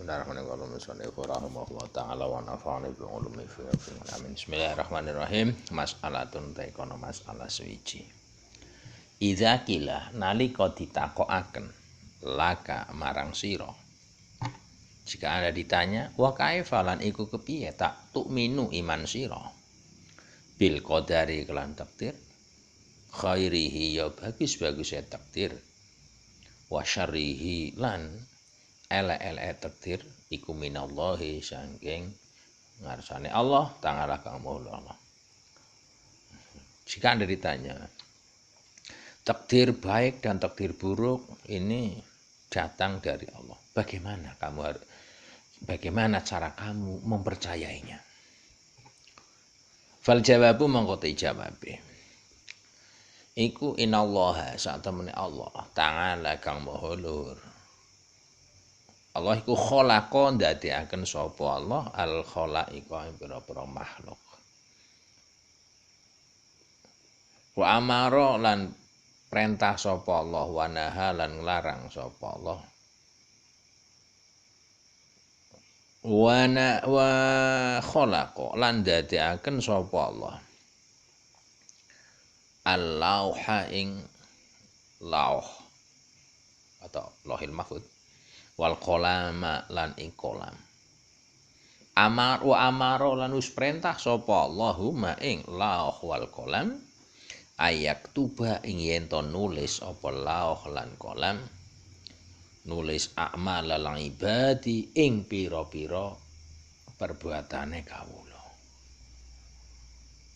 Bismillahirrahmanirrahim. Mas'alatun taikono masalah suwiji. Idza kila nalika ditakokaken laka marang sira. Jika Anda ditanya, wa kaifa lan iku kepiye tak tu'minu iman sira bil qadari kelan takdir khairihi ya bagus-bagus ya takdir wa syarrihi lan ele-ele takdir iku minallahi saking ngarsane Allah ta'ala kang maula Allah. Jika Anda ditanya takdir baik dan takdir buruk ini datang dari Allah, bagaimana cara kamu mempercayainya? Fal jawabu mongko te jawabe iku inallaha sak temene Allah ta'ala kang maha luhur. Allah iku khalaqa ndadekaken sapa Allah al khalaiqa ing pira-pira makhluk. Wa amara lan perintah sapa Allah wa naha lan nglarang sapa Allah. Wa khalaqa lan ndadekaken sapa Allah al-lauha ing lauh atau lauhil mahfud wal qalama lan ing qalam. Amaro lan wis perintah sapa Allahumma ing lauh wal qalam ayak tuba ing yen to nulis apa lauh lan qalam nulis a'mal lan ibadi ing pira-pira perbuatane kawula.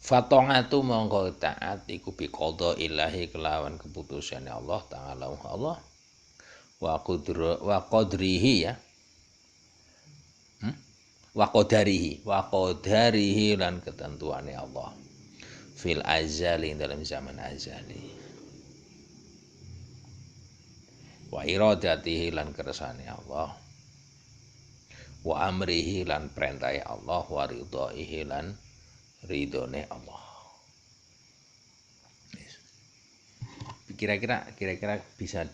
Fatongatu mongko taat iku bi qada ilahi kelawan keputusane Allah ta'ala Allah wa qadrihi ya wa qadarihi lan ketentuane Allah fil azali dalam zaman azali wa iradatihi lan kersane Allah wa amrihi lan perintahe Allah wa ridhaihi lan ridhone Allah. Kira-kira bisa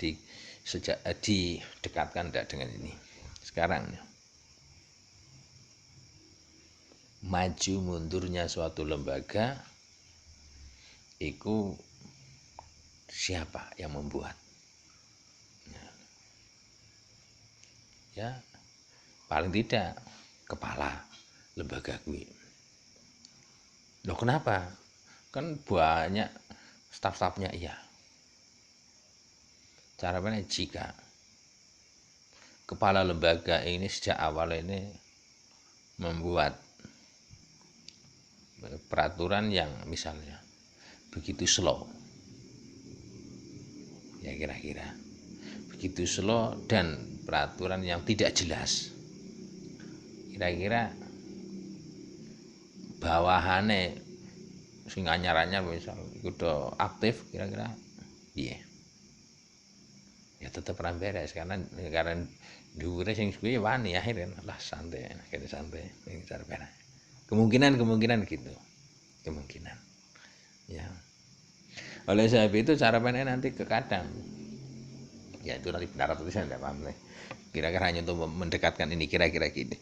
didekatkan tidak dengan ini sekarang? Maju mundurnya suatu lembaga itu siapa yang membuat? Ya paling tidak kepala lembaga gue. Loh kenapa? Kan banyak staf-stafnya. Iya. Cara mana jika kepala lembaga ini sejak awal ini membuat peraturan yang misalnya begitu slow, ya kira-kira begitu slow dan peraturan yang tidak jelas, kira-kira bawahane sing anyarannya misal kudu aktif, kira-kira piye? Ya tetap ra beres karena dhuwure sing kuwi wani akhirnya lah santai ning cara beres. Kemungkinan gitu. Kemungkinan. Ya. Oleh sebab itu cara mainnya nanti ke kadang. Ya itu nanti benar atau tidak saya paham nih. Kira-kira hanya untuk mendekatkan ini kira-kira gini.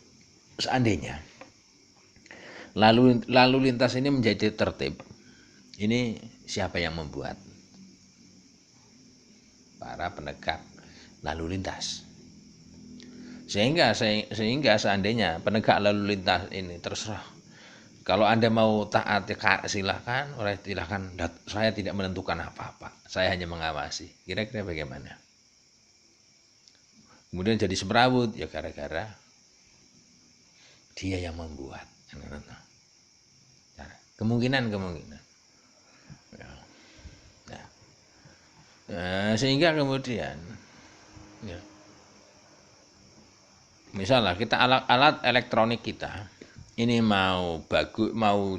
Seandainya lalu lintas ini menjadi tertib, ini siapa yang membuat? Para penegak lalu lintas. Sehingga seandainya penegak lalu lintas ini terserah, kalau Anda mau taat ya silahkan, saya tidak menentukan apa-apa, saya hanya mengawasi. Kira-kira bagaimana? Kemudian jadi semrawut ya gara-gara dia yang membuat. Kemungkinan. Ya. Nah, sehingga kemudian ya, misalnya kita alat elektronik kita ini mau bagus, mau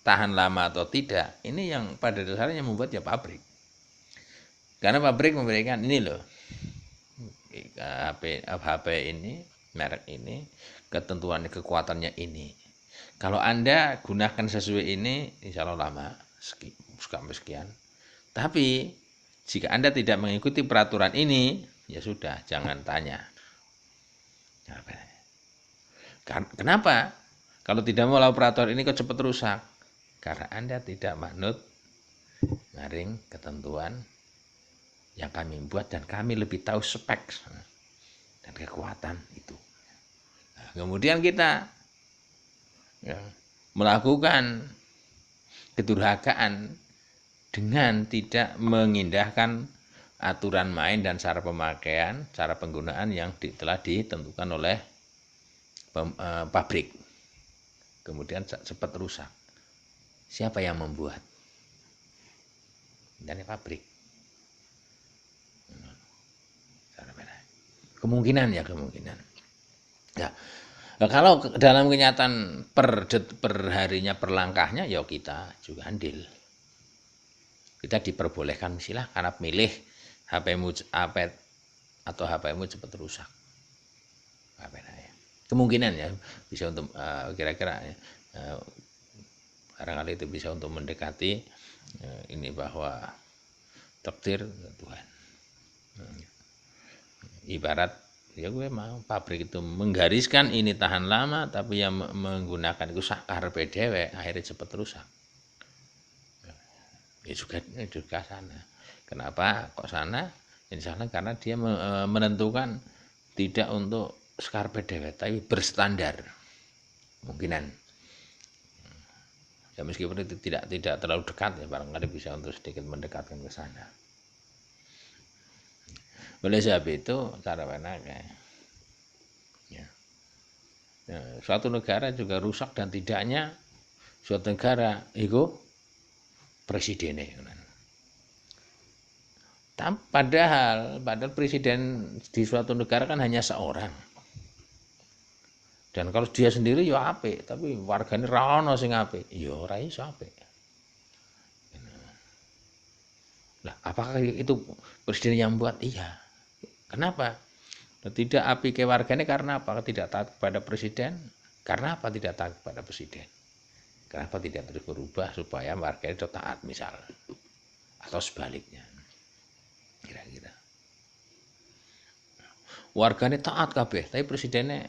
tahan lama atau tidak, ini yang pada dasarnya membuat ya pabrik. Karena pabrik memberikan ini loh, HP ini, merek ini, ketentuannya, kekuatannya ini. Kalau Anda gunakan sesuai ini, insya Allah lama, sampai sekian. Tapi jika Anda tidak mengikuti peraturan ini, ya sudah, jangan tanya. Kenapa? Kalau tidak mau operator ini kok cepat rusak? Karena Anda tidak manut maring ketentuan yang kami buat, dan kami lebih tahu spek dan kekuatan itu. Nah, kemudian kita ya, melakukan kedurhakaan dengan tidak mengindahkan aturan main dan cara pemakaian, cara penggunaan yang telah ditentukan oleh pabrik. Kemudian cepat rusak. Siapa yang membuat? Dan pabrik. Kemungkinan. Ya. Nah, kalau dalam kenyataan per harinya, per langkahnya, ya kita juga andil. Kita diperbolehkan silahkan milih HP-mu atau HP-mu cepat rusak. Kemungkinan ya bisa untuk kira-kira barangkali itu bisa untuk mendekati ini bahwa takdir Tuhan. Ibarat ya gue mau pabrik itu menggariskan ini tahan lama, tapi yang menggunakan itu sakar PDW akhirnya cepat rusak. Ya juga sana. Kenapa kok sana? Ini sana karena dia menentukan tidak untuk sakar PDW tapi berstandar. Kemungkinan. Ya meskipun itu tidak terlalu dekat ya, barangkali bisa untuk sedikit mendekatkan ke sana. Oleh sebab itu cara panahnya ya. Nah, suatu negara juga rusak dan tidaknya suatu negara itu presidennya. Padahal presiden di suatu negara kan hanya seorang. Dan kalau dia sendiri ya apik, tapi wargane ra ono sing apik, ya ora iso apik. Nah, apakah itu presiden yang buat? Iya. Kenapa? Tidak apik ke wargane karena apa? Tidak taat kepada presiden. Karena apa tidak taat kepada presiden? Kenapa tidak terus berubah supaya wargane itu taat misal? Atau sebaliknya. Kira-kira. Wargane taat kabeh, tapi presidennya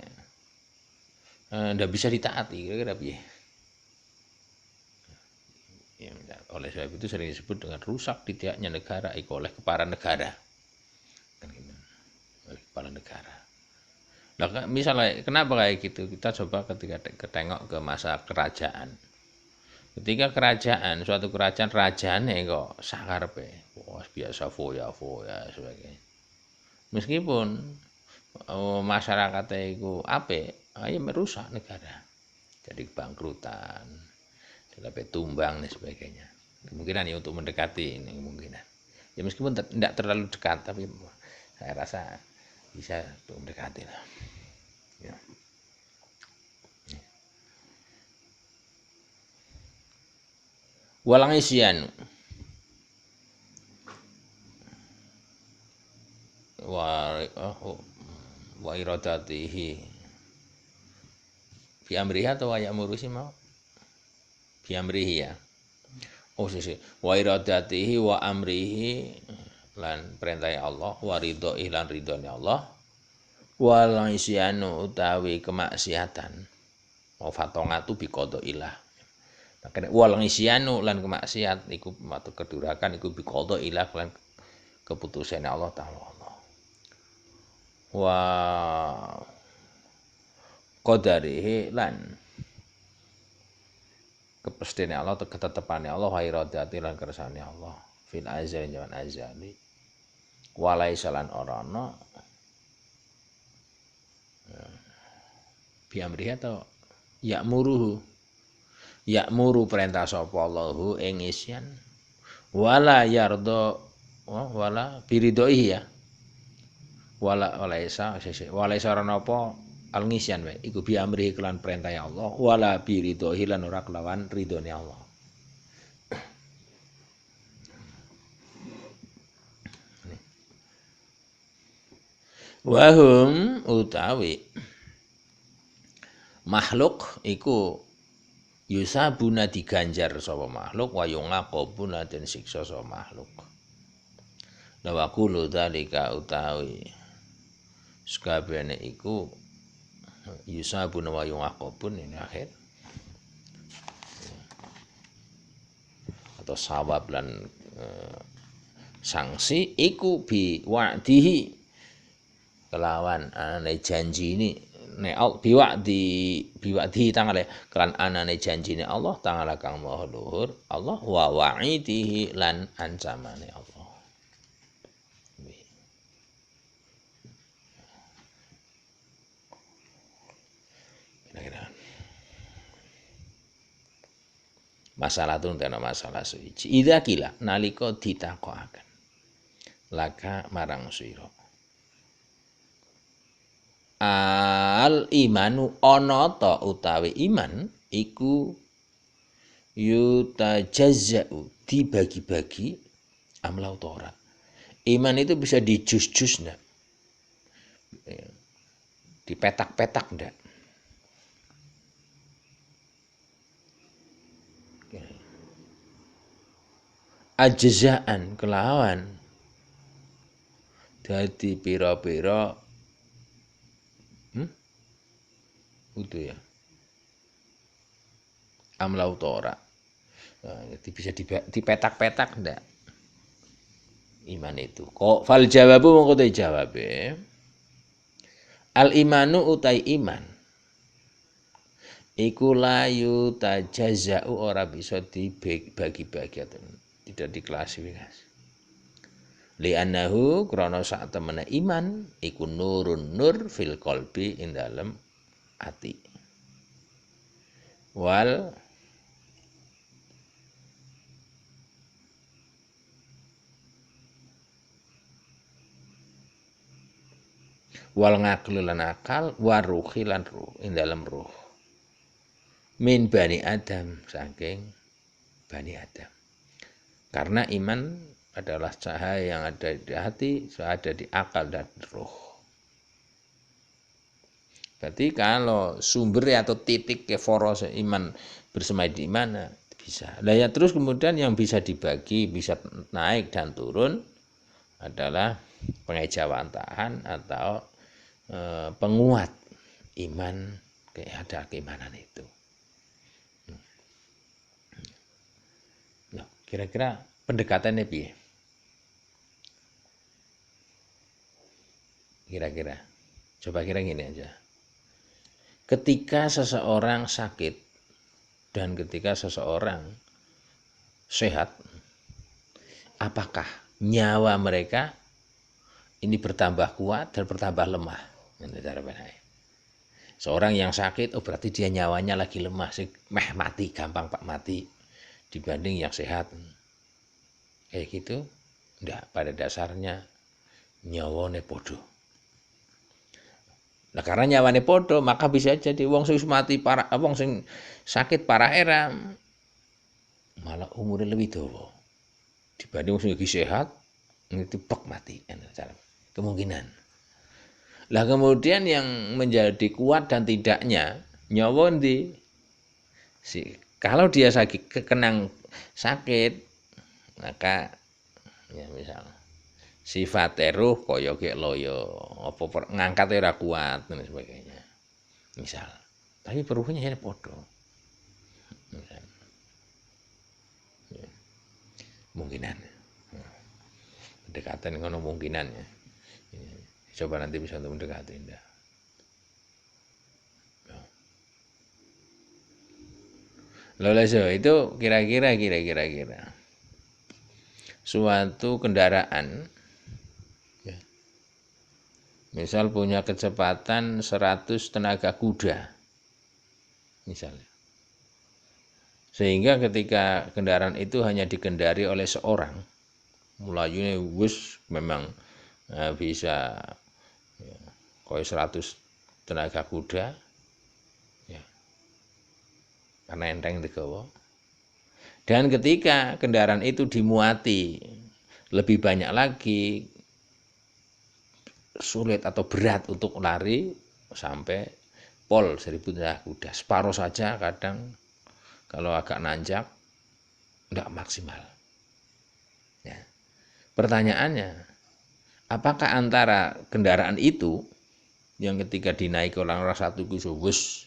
ndak bisa ditaati, kira-kira piye? Ya, oleh sebab itu sering disebut dengan rusak tidaknya negara itu oleh kepala negara. Kan gitu. Oleh kepala negara. Nah, misalnya kenapa kayak gitu? Kita coba ketika ketengok ke masa kerajaan. Ketika suatu kerajaan rajane kok sakarpe, wah biasa foya-foya sebagainya. Meskipun masyarakatnya itu apik, ayo merusak negara. Jadi bangkrutan, sampai tumbang dan sebagainya. Kemungkinan ya untuk mendekati ini kemungkinan. Ya meskipun tidak terlalu dekat, tapi saya rasa bisa untuk mendekati lah. Ya. Walang isyan wa iradatihi fi amrihi atau wa ya'muru sih mau fi amrihi ya. Oh sih wa iradatihi wa amrihi lan perintah Allah, wa ridhohi lan ridhone Allah, wal isyanu utawi kemaksiatan wa fatongatu bi qadaillah. Makanya wal isyanu lan kemaksiat iku matu kedurakan iku bi qadaillah lan keputusan Allah taala. Wa qadarihi lan kepastian Allah atau ketetapannya Allah, wa iradati lan kersane Allah fil azali zaman azali walai salan orana biamrihi atau ya'muru perintah sapa Allahu ing isyan wala yardo wala biridoi ya walaisa orana apa al ngisyan wae iku biamrihi kelan perintah Allah wala biridoi lan ora kelawan ridhone Allah. Wahum utawi makhluk iku yusabuna diganjar sapa makhluk wa yungaqabuna den siksa sapa makhluk. Lawakulu dalika utawi sakabehane iku yusabun wa yuqabun ini akhir, atau sawab lan sanksi iku bi wa'dihi kelawan anane janjine nek biwa'di tangale kelan anane janjine Allah taala kang maha luhur Allah wa wa'idihi lan ancamane Allah. Masalah itu ntena masalah suci. Idza kila nalika ditakokaken laka marang sira. Al imanu ana ta utawi iman iku yutajazza'u dibagi-bagi amlau tora. Iman itu bisa dijus-jus ndak? Dipetak-petak ndak? Ajzaan kelawan dadi pira-pira itu ya amlau tora. Jadi bisa dipetak-petak ndak iman itu. Kok fal jawabu mongko te jawabe al imanu utai iman iku layu tajazau ora bisa dibagi-bagi atau tidak diklasifikasi. Li'annahu krana sak temene iman iku nurun nur fil qalbi ing dalem ati. Wal ngaklu lan akal waruhi lan ruh ing dalem ruh. Min bani Adam saking bani Adam. Karena iman adalah cahaya yang ada di hati, ada di akal dan roh. Berarti kalau sumber atau titik keforos iman bersemai di mana bisa. Nah ya terus kemudian yang bisa dibagi, bisa naik dan turun adalah pengejawantahan atau penguat iman ada keimanan itu. Kira-kira pendekatannya piye? Kira-kira. Coba kira gini aja. Ketika seseorang sakit dan ketika seseorang sehat, apakah nyawa mereka ini bertambah kuat dan bertambah lemah? Seorang yang sakit, oh berarti dia nyawanya lagi lemah, mati, gampang pak mati. Dibanding yang sehat kayak gitu enggak, pada dasarnya nyawane podo. Nah karena nyawane podo maka bisa jadi wong sing mati parah, wong sing sakit parah era malah umurnya lebih dawa dibanding wong sing lagi sehat itu pek mati kemungkinan. Lah kemudian yang menjadi kuat dan tidaknya nyawa ndi kalau dia kenang sakit maka ya misal sifat ruh kaya gek loyo apa ngangkat ora kuat dan sebagainya misal, tapi peruhnya hanya podo misal. Ya. Mungkinan pendekatan ngono mungkinan ya. Coba nanti bisa untuk mendekati indah. Loleso itu kira-kira suatu kendaraan ya, misal punya kecepatan 100 tenaga kuda misalnya, sehingga ketika kendaraan itu hanya dikendari oleh seorang melayunya wis memang bisa ya, koi 100 tenaga kuda karena enteng digawa. Dan ketika kendaraan itu dimuati lebih banyak lagi, sulit atau berat untuk lari sampai pol 1000 tenaga kuda, separuh saja kadang kalau agak nanjak enggak maksimal. Pertanyaannya, apakah antara kendaraan itu yang ketika dinaiki orang satu itu wis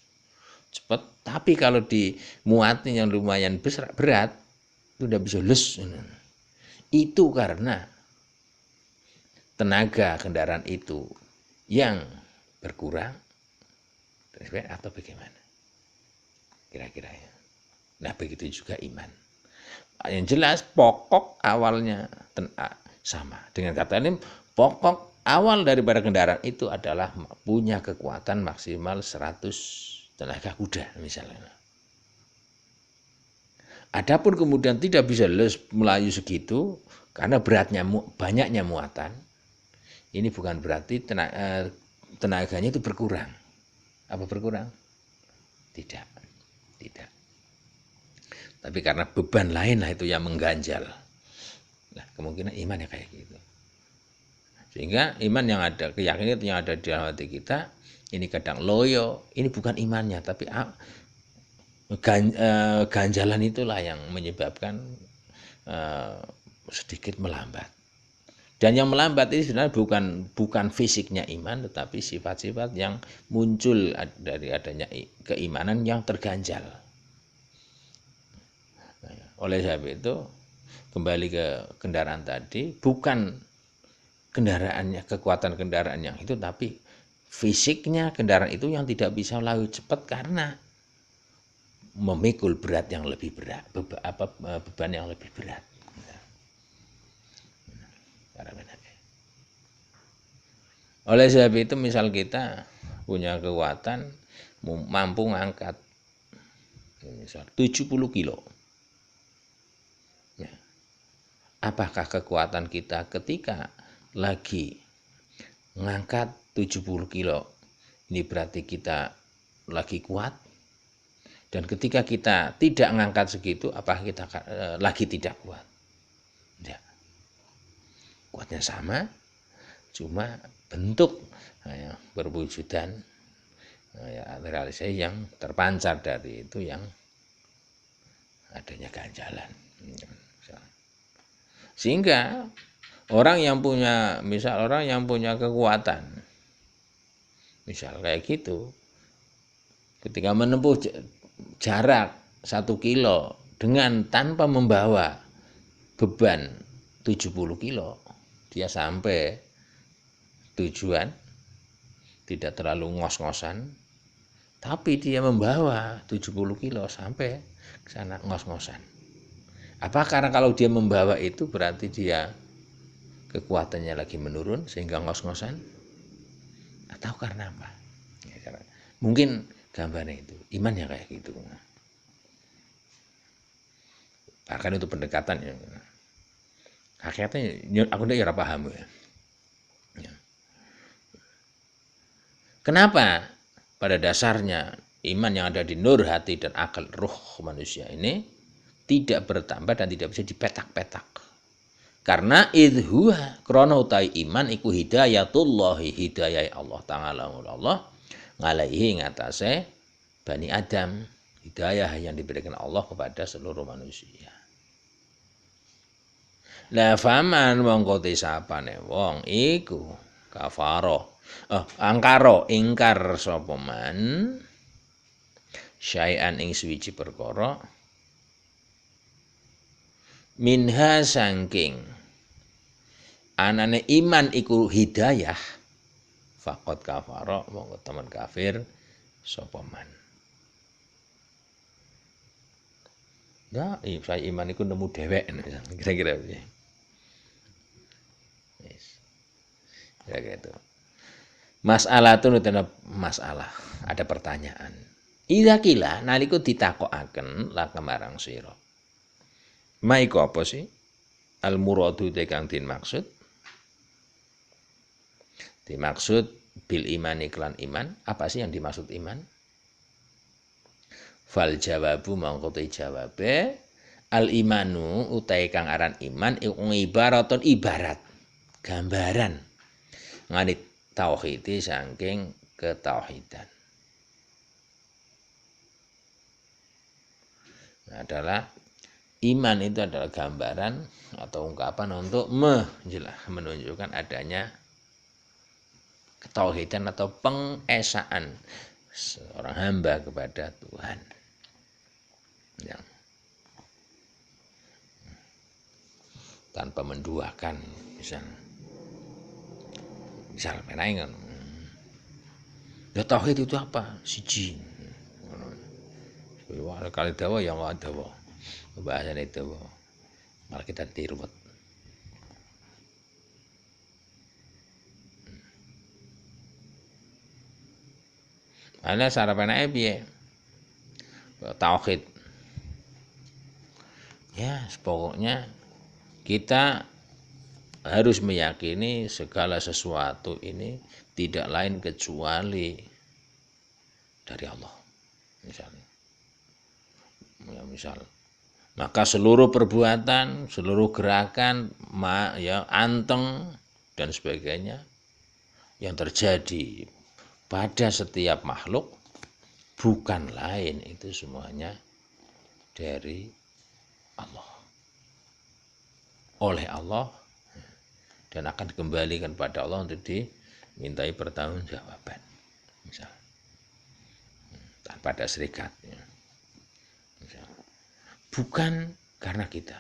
cepet, tapi kalau dimuatnya yang lumayan berat itu udah bisa les. Itu karena tenaga kendaraan itu yang berkurang atau bagaimana kira-kira ya. Nah begitu juga iman. Yang jelas pokok awalnya sama. Dengan kata ini pokok awal daripada kendaraan itu adalah punya kekuatan maksimal 100 tenaga kuda misalnya. Adapun kemudian tidak bisa les melayu segitu karena beratnya banyaknya muatan. Ini bukan berarti tenaganya itu berkurang. Apa berkurang? Tidak. Tapi karena beban lain lah itu yang mengganjal. Nah, kemungkinan iman ya kayak gitu. Sehingga iman yang ada, keyakinan yang ada di dalam hati kita ini kadang loyo, ini bukan imannya tapi ganjalan itulah yang menyebabkan sedikit melambat. Dan yang melambat ini sebenarnya bukan fisiknya iman, tetapi sifat-sifat yang muncul dari adanya keimanan yang terganjal. Oleh sebab itu kembali ke kendaraan tadi, bukan kendaraannya, kekuatan kendaraan yang itu, tapi fisiknya kendaraan itu yang tidak bisa lalu cepat karena memikul berat yang lebih berat, beban yang lebih berat. Oleh sebab itu misal kita punya kekuatan mampu ngangkat misal 70 kilo. Ya. Apakah kekuatan kita ketika lagi ngangkat 70 kilo ini berarti kita lagi kuat? Dan ketika kita tidak ngangkat segitu, apakah kita lagi tidak kuat? Tidak. Kuatnya sama, cuma bentuk berwujudan realisasi yang terpancar dari itu yang adanya ganjalan. Sehingga orang yang punya kekuatan, misal kayak gitu, ketika menempuh jarak 1 kilo dengan tanpa membawa beban 70 kilo, dia sampai tujuan tidak terlalu ngos-ngosan, tapi dia membawa 70 kilo sampai ke sana ngos-ngosan. Apa karena kalau dia membawa itu berarti dia kekuatannya lagi menurun sehingga ngos-ngosan? Atau karena apa? Mungkin gambarnya itu, imannya kayak gitu. Bahkan itu pendekatan ya. Hakikatnya aku tidak paham ya. Kenapa pada dasarnya iman yang ada di nur hati dan akal ruh manusia ini tidak bertambah dan tidak bisa dipetak-petak? Karena idhuha krana utawi iman iku hidayatullahi, hidayah Allah Ta'ala ngalaihi ngatasé Bani Adam, hidayah yang diberikan Allah kepada seluruh manusia. La faman mongko tisapane wong iku kafaro angkara ingkar sapa man syai'an ing suwiji perkara minha sangking anane iman iku hidayah faqad kafara mongko temen kafir sapa man. Ya, saya iman iku nemu dhewek kira-kira piye. Yes. Kira-kira itu. Masalah itu masalah, ada pertanyaan. Idza kila naliku ditakokaken laka marang sira. Maiku apa sih? Al muradu kang dimaksud. Dimaksud bil iman iklan iman. Apa sih yang dimaksud iman? Fal jawabu mangko te jawabe al imanu utai kang aran iman iku ibaratun ibarat gambaran nganit tauhid saking ketauhidan. Adalah iman itu adalah gambaran atau ungkapan untuk menunjukkan adanya ketauhidan atau pengesaan seorang hamba kepada Tuhan. Ya. Tanpa menduakan, misal menaingan. Ya tauhid itu apa? Siji. Kali dawa yang wa dawa. Bahasane dawa. Malah kita dirubet. Ana sarapanake piye? Tauhid. Ya, pokoknya kita harus meyakini segala sesuatu ini tidak lain kecuali dari Allah. Misalnya. Ya, misal. Maka seluruh perbuatan, seluruh gerakan, ya anteng dan sebagainya yang terjadi pada setiap makhluk bukan lain itu semuanya dari Allah, oleh Allah, dan akan dikembalikan pada Allah untuk dimintai pertanggungjawaban, misal tanpa ada serikat, misal. Bukan karena kita.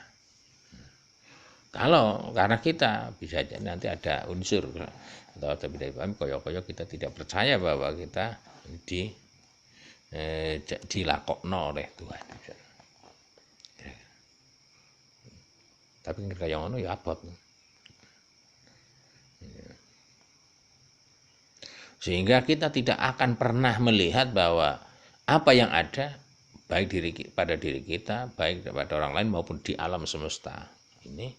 Kalau karena kita bisa aja nanti ada unsur atau tidak paham koyo-koyo kita tidak percaya bahwa kita dilakokno oleh Tuhan. Tapi kaya ngono ya abot. Sehingga kita tidak akan pernah melihat bahwa apa yang ada baik pada diri kita, baik pada orang lain maupun di alam semesta ini,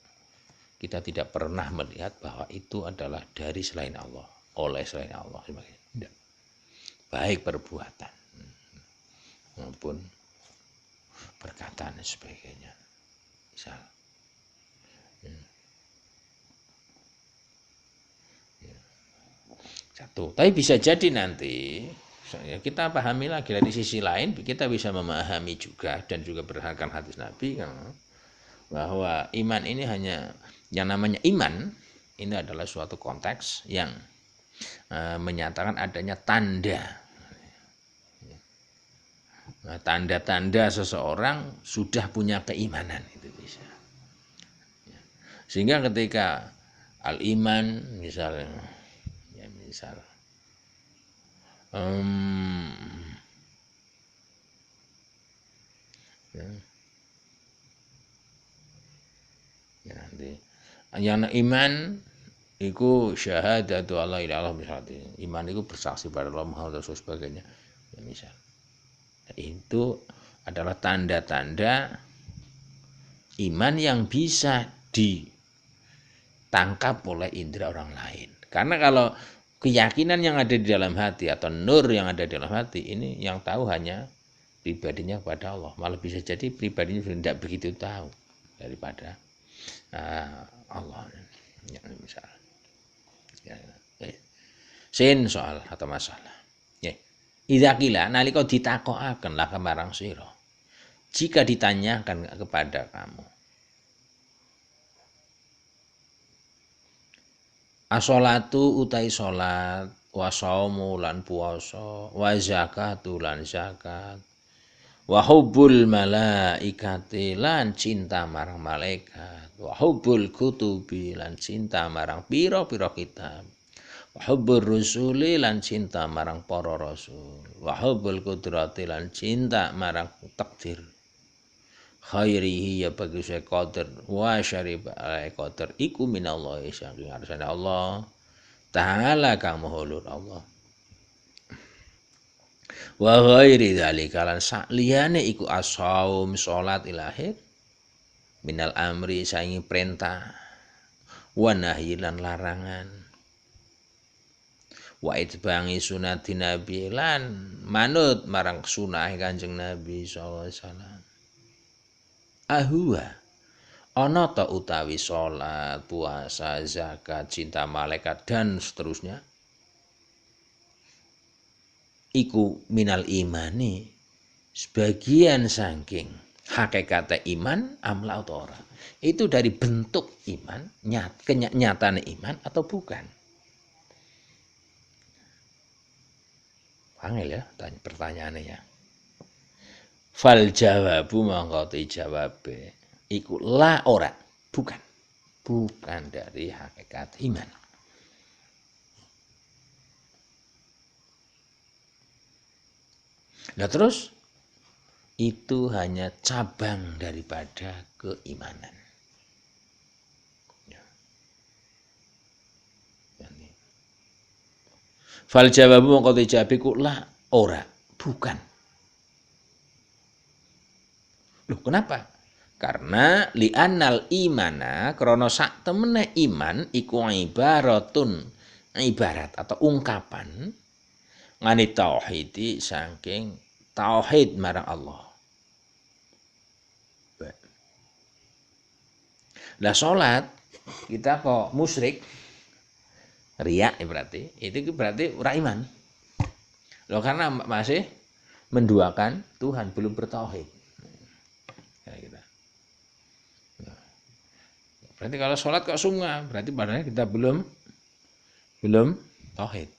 kita tidak pernah melihat bahwa itu adalah dari selain Allah, oleh selain Allah. Tidak. Baik perbuatan maupun perkataan dan sebagainya. Misal. Satu. Tapi bisa jadi nanti kita pahami lagi dari sisi lain, kita bisa memahami juga dan juga berdasarkan hadis Nabi bahwa iman ini hanya yang namanya iman ini adalah suatu konteks yang menyatakan adanya tanda. Nah, tanda-tanda seseorang sudah punya keimanan itu bisa. Sehingga ketika al-iman misalnya misal nanti yang iman iku syahadatu alla ilaha illallah, iman itu bersaksi pada Allah Muhammad dan sebagainya ya, misal itu adalah tanda-tanda iman yang bisa ditangkap oleh indera orang lain. Karena kalau keyakinan yang ada di dalam hati atau nur yang ada di dalam hati ini yang tahu hanya pribadinya kepada Allah. Malah bisa jadi pribadinya tidak begitu tahu daripada Allah. Ya, misal. Ya. Sin soal atau masalah. Ya. Idza qila nalika ditakokaken lah marang sira. Jika ditanyakan kepada kamu, as-sholatu utai salat, wa shaumu lan puasa, wa zakatu lan zakat, wa hubbul malaikati lan cinta marang malaikat, wa hubbul kutubi lan cinta marang pira-pira kitab, wa hubbur rusuli lan cinta marang para rasul, wa hubbul qudrati lan cinta marang takdir. Khairihi ya bagi saya qadar wa syarib alai qadar iku minallahi saking ngarsane Allah taala kang maha luhur Allah. Wa ghairi dzalika lan sakliyane iku as-shaum salat ilahir minal amri saingi perintah wa nahyi lan larangan wa itbangi sunati nabi lan manut marang sunah Kanjeng Nabi sallallahu alaihi wasallam. Ahwa ana ta utawi salat, puasa, zakat, cinta malaikat dan seterusnya iku minal imani sebagian saking hakikat iman amla atau ora. Itu dari bentuk iman, kenyataane iman atau bukan. Angel ya pertanyaannya ya. Fal jawabu mongko dijawab iku la ora, bukan dari hakikat iman. Nah terus itu hanya cabang daripada keimanan. Fal jawabu mongko dijawab iku la ora, bukan. Loh kenapa? Karena li'annal imana krana sak temene iman iku ibarat atau ungkapan ngani tauhidi saking tauhid marang Allah. Lah salat kita kok musyrik riak berarti itu berarti ora iman. Loh karena masih menduakan Tuhan, belum bertauhid. Berarti kalau sholat kok sunga, berarti padahal kita belum tauhid.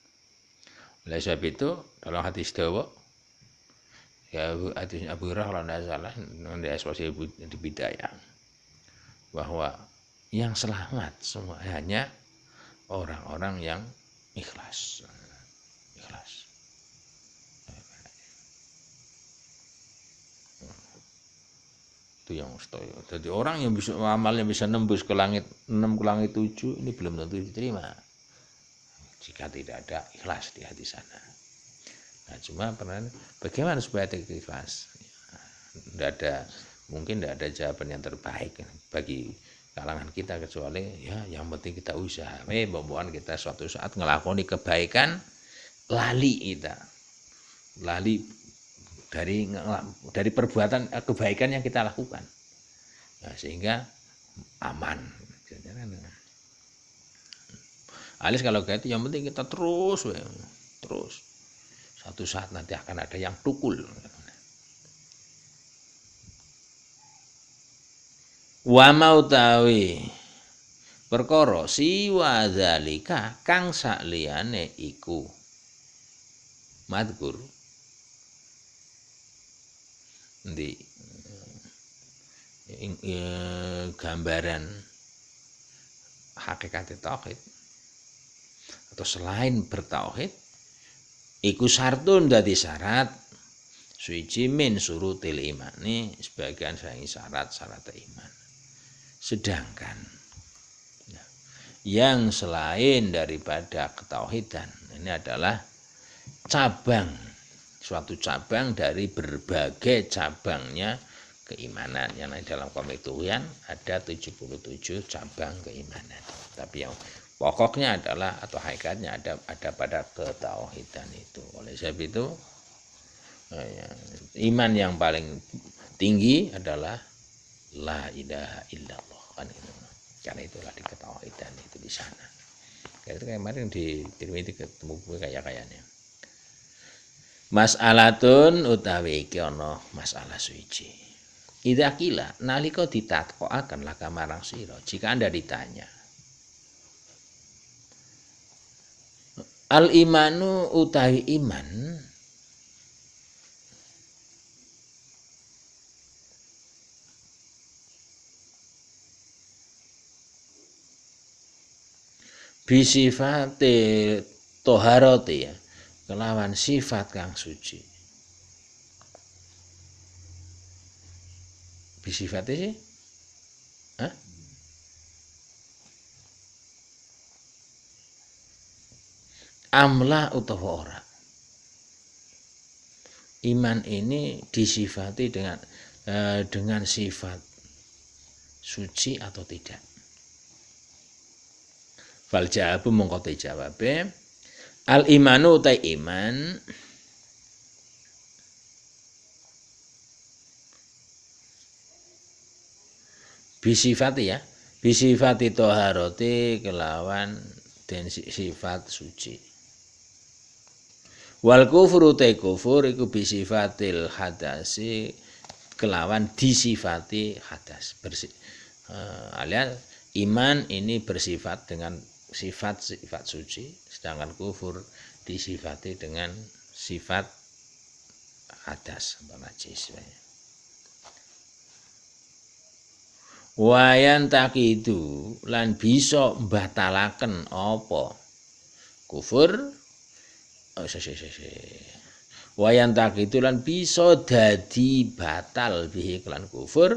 Oleh sebab itu dalam hadis dawa ya hadis Abu Hurairah kalau tidak salah di eksposisi di Bidayah bahwa yang selamat semua hanya orang-orang yang ikhlas. Itu yang mustahil. Jadi orang yang bisa amalnya bisa nembus ke langit 6 ke langit 7 ini belum tentu diterima jika tidak ada ikhlas di hati sana. Nah cuma bagaimana supaya ikhlas? Mungkin tidak ada jawaban yang terbaik bagi kalangan kita kecuali ya yang penting kita usaha. Bahwa kita suatu saat ngelakoni kebaikan lali dari perbuatan kebaikan yang kita lakukan, nah, sehingga aman. Alis kalau gitu yang penting kita terus satu saat nanti akan ada yang tukul. Wa mautawi perkara siwa zalika kang sakliyane iku madkur di gambaran hakikat tauhid atau selain bertauhid iku sartun dadi syarat suci min surutil iman ini sebagian saking syarat iman. Sedangkan yang selain daripada ketauhidan ini adalah suatu cabang dari berbagai cabangnya keimanan. Yang dalam komik Tuhan ada 77 cabang keimanan. Tapi yang pokoknya adalah atau hakikatnya ada pada ketauhidan itu. Oleh sebab itu iman yang paling tinggi adalah la ilaha illallah kan itu. Karena itulah di ketauhidan itu di sana. Kayak itu kemarin di Tirmidzi ketemu gue kayaknya. Mas'alatun utawi iki ana masalah suci. Idza qila nalika ditatkoaken laka marang sira jika Anda ditanya al imanu utawi iman bisifate toharati ya kelawan sifat kang suci. Bisifate sih? Hah? Amla utawa ora. Iman ini disifati dengan sifat suci atau tidak. Fal jawabu mongko jawabe al imanu ta iman bisifati toharoti kelawan dan sifat suci. Wal kufru ta kufur iku bisifatil hadasi kelawan disifati hadas alias iman ini bersifat dengan sifat suci, sedangkan kufur disifati dengan sifat hadas atau najis. Wayan takidu lan bisa batalaken apa kufur. Wayan takidu lan bisa dadi batal bihi kelan kufur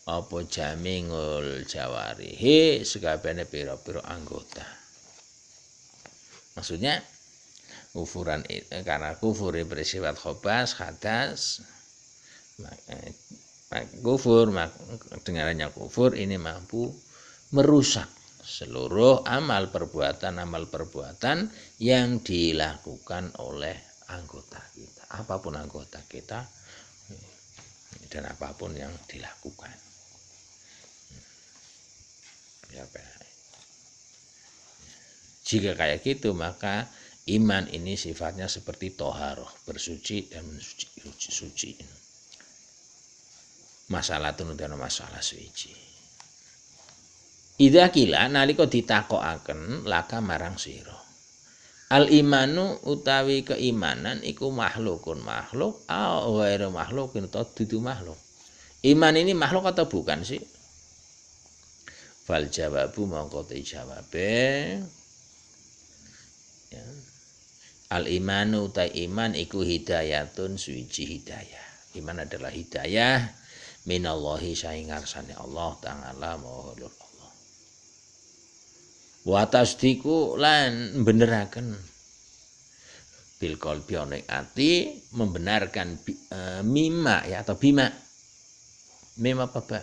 apa jamingul jawarihi sekabehane pira-pira anggota. Maksudnya kufuran itu karena kufur bersifat khobas, hadas, kufur, dengarannya kufur ini mampu merusak seluruh amal perbuatan yang dilakukan oleh anggota kita, apapun anggota kita dan apapun yang dilakukan. Jika kayak gitu maka iman ini sifatnya seperti toharoh, bersuci dan mensuci. Masalah tunutana masalah suci. Idza kila nalika ditakokaken laka marang sira. Al imanu utawi keimanan iku makhlukun makhluk au ghairu makhlukin atau dudu makhluk. Iman ini makhluk atau bukan sih? Fal jawabu mongko jawabe ya. Al imanu utai iman iku hidayatun suci hidayah. Iman adalah hidayah minallahi saing ngarsane Allah taala maha Allah. Wa tasdiqu lan beneraken bil qalbi ana ati membenarkan mima ya atau bima. Mima apa?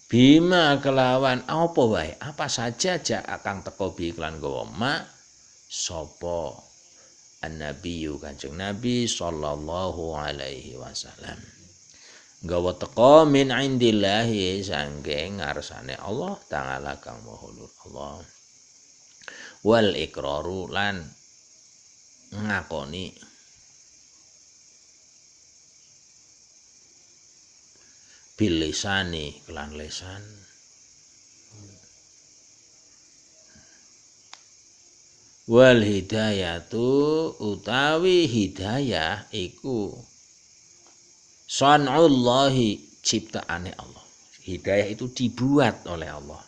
Bima kelawan apa wae, apa saja jak akang teko bi iklan gawa ma sapa annabiyyu Kanjeng Nabi sallallahu alaihi wasallam. Gawa teko min indillahi sangking ngarsane Allah taala kang maha Allah. Wal iqraru lan ngakoni bil lisani kelan lesan wal hidayatu utawi hidayah iku san'ullahi ciptaane Allah. Hidayah itu dibuat oleh Allah.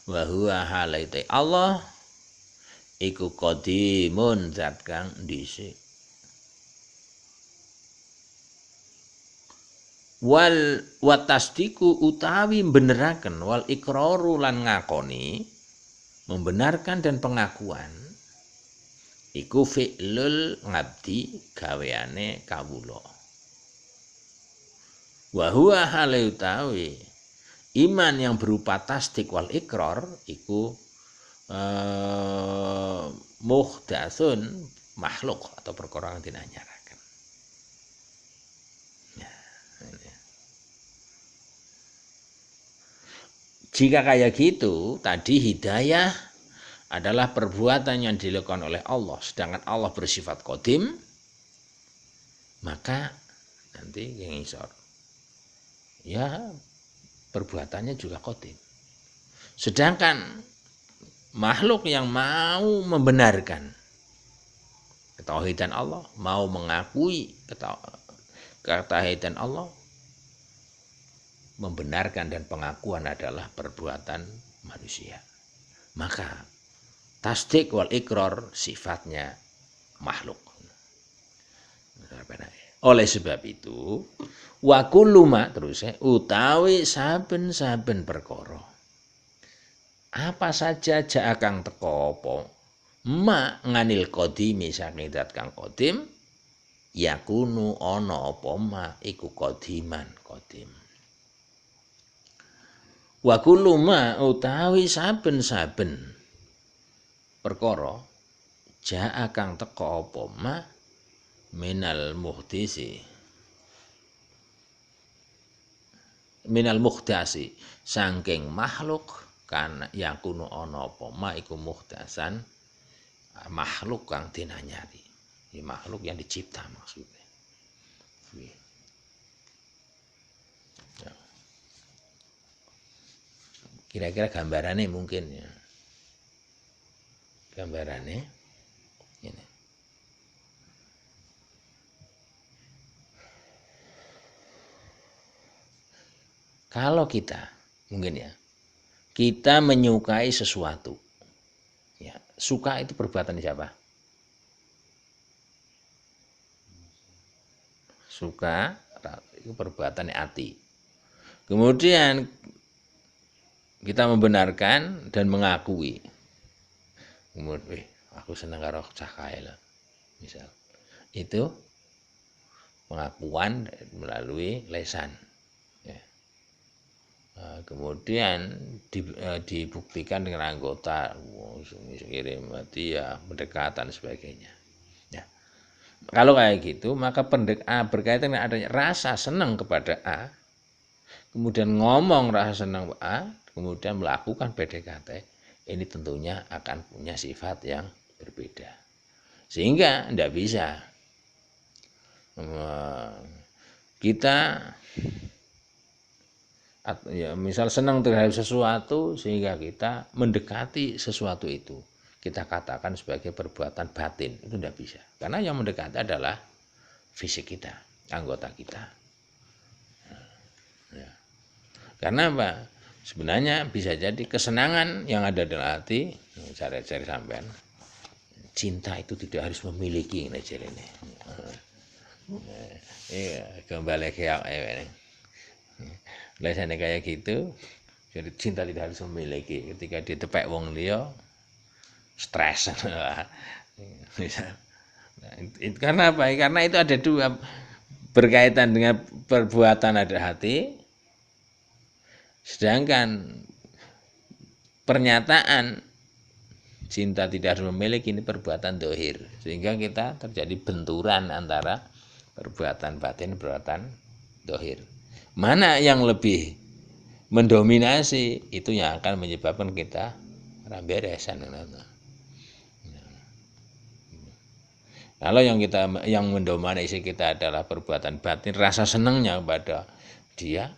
Wa huwa halaite Allah iku qadimun zat kang dhisik. Wal watasdiku utawi beneraken wal iqraru lan ngakoni membenarkan dan pengakuan iku fi'lul ngabdi gaweane kawula. Wa huwa hale utawi iman yang berupa tasdik wal ikrar iku muhdatsun makhluk atau perkara yang dinanyaraken. Jika kayak gitu, tadi hidayah adalah perbuatan yang dilakukan oleh Allah, sedangkan Allah bersifat qadim, maka nanti yang ngisor, ya perbuatannya juga qadim. Sedangkan makhluk yang mau membenarkan ketauhidan Allah, mau mengakui ketauhidan Allah, membenarkan dan pengakuan adalah perbuatan manusia. Maka tasdik wal ikrar sifatnya makhluk. Oleh sebab itu, wa kullu ma terus utawi saben-saben perkara. Apa saja jak kang teko apa ma nganil qadimi saking zat kang qadim yakunu ana apa ma iku qadiman qadim. Wa kullu ma utawi saben-saben perkara jaa kang teka apa ma minal muhdasi saking makhluk kan yakunu ana apa ma iku muhdasan makhluk kang dinanyari. Ini makhluk yang dicipta maksudnya. Kira-kira gambarannya mungkin ya. Gambarannya ini. Kalau kita mungkin ya, kita menyukai sesuatu, ya, suka itu perbuatan siapa? Suka itu perbuatan hati. Kemudian kita membenarkan dan mengakui. Kemudian, aku senang karo cah kae lho. Misal. Itu pengakuan melalui lesan. Ya. Kemudian dibuktikan dengan anggota, kirim hadiah, pendekatan sebagainya. Ya. Kalau kayak gitu, maka berkaitan dengan adanya rasa senang kepada A, kemudian ngomong rasa senang A, kemudian melakukan PDKT, ini tentunya akan punya sifat yang berbeda. Sehingga tidak bisa kita ya, misal senang terhadap sesuatu sehingga kita mendekati sesuatu itu, kita katakan sebagai perbuatan batin, itu tidak bisa. Karena yang mendekati adalah fisik kita, anggota kita. Ya. Karena apa? Sebenarnya bisa jadi kesenangan yang ada dalam hati, cari-cari sampean, cinta itu tidak harus memiliki ini. Iya, kembali ke ini. Biasanya kayak gitu, jadi cinta tidak harus memiliki. Ketika ditepek wong liya, stres. Nah, karena apa? Karena itu ada dua, berkaitan dengan perbuatan ada hati, sedangkan pernyataan cinta tidak harus memiliki ini perbuatan dohir, sehingga kita terjadi benturan antara perbuatan batin, perbuatan dohir. Mana yang lebih mendominasi, itu yang akan menyebabkan kita ramberesan. Kalau yang mendominasi kita adalah perbuatan batin, rasa senangnya kepada dia,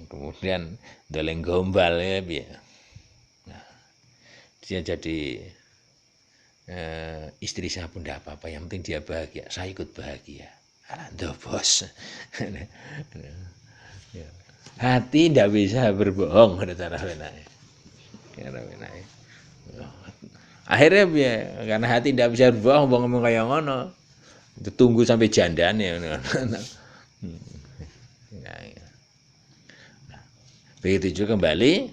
kemudian deleng gombal ya, nah, dia jadi istri saya pun tidak apa-apa, yang penting dia bahagia, saya ikut bahagia. Alah bos. Hati tidak bisa berbohong, akhirnya karena hati tidak bisa berbohong, ngomong kayak ngono, tunggu sampai jandane. Begitu juga kembali,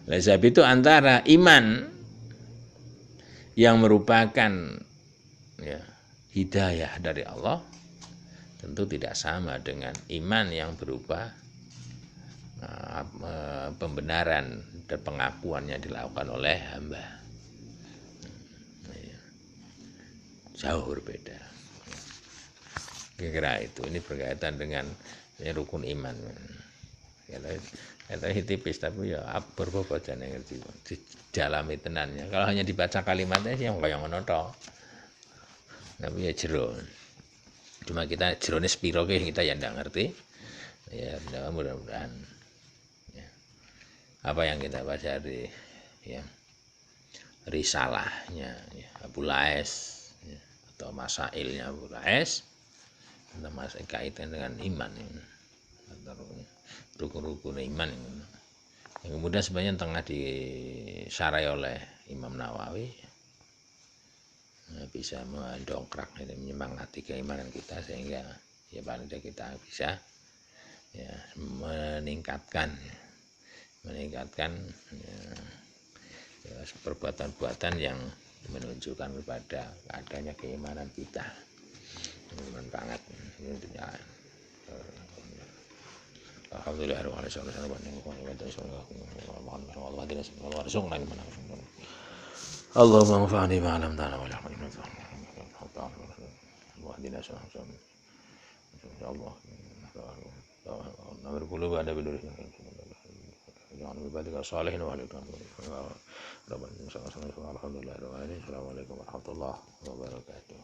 sebab itu antara iman yang merupakan ya, hidayah dari Allah tentu tidak sama dengan iman yang berupa pembenaran dan pengakuan yang dilakukan oleh hamba. Jauh berbeda. Kira-kira itu, ini berkaitan dengan rukun iman. Kita tipis tapi ya berbobot jangan ngerti didalami tenannya. Kalau hanya dibaca kalimatnya sih yang kayak ngono tok. Tapi ya jero. Cuma kita jerone spiro kita ya ndak ngerti. Ya mudah-mudahan ya, apa yang kita baca di ya, risalahnya ya, Abu Lais ya, atau masailnya Abu Lais tentang masalah kaitan dengan iman ya, atau rukun-rukun iman yang kemudian sebenarnya tengah disarai oleh Imam Nawawi bisa mendongkrak dan menyemangati keimanan kita, sehingga ya paling tidak kita bisa ya, meningkatkan ya, perbuatan-perbuatan yang menunjukkan kepada adanya keimanan kita. Keimanan banget ya. Alhamdulillah Allahumma anfa'ni bima 'allamtana wa 'allimna Allah. Nawir qulub ada bidur. Jangan berbadik salihin wa alaikum. Alhamdulillah. Assalamualaikum warahmatullahi wabarakatuh.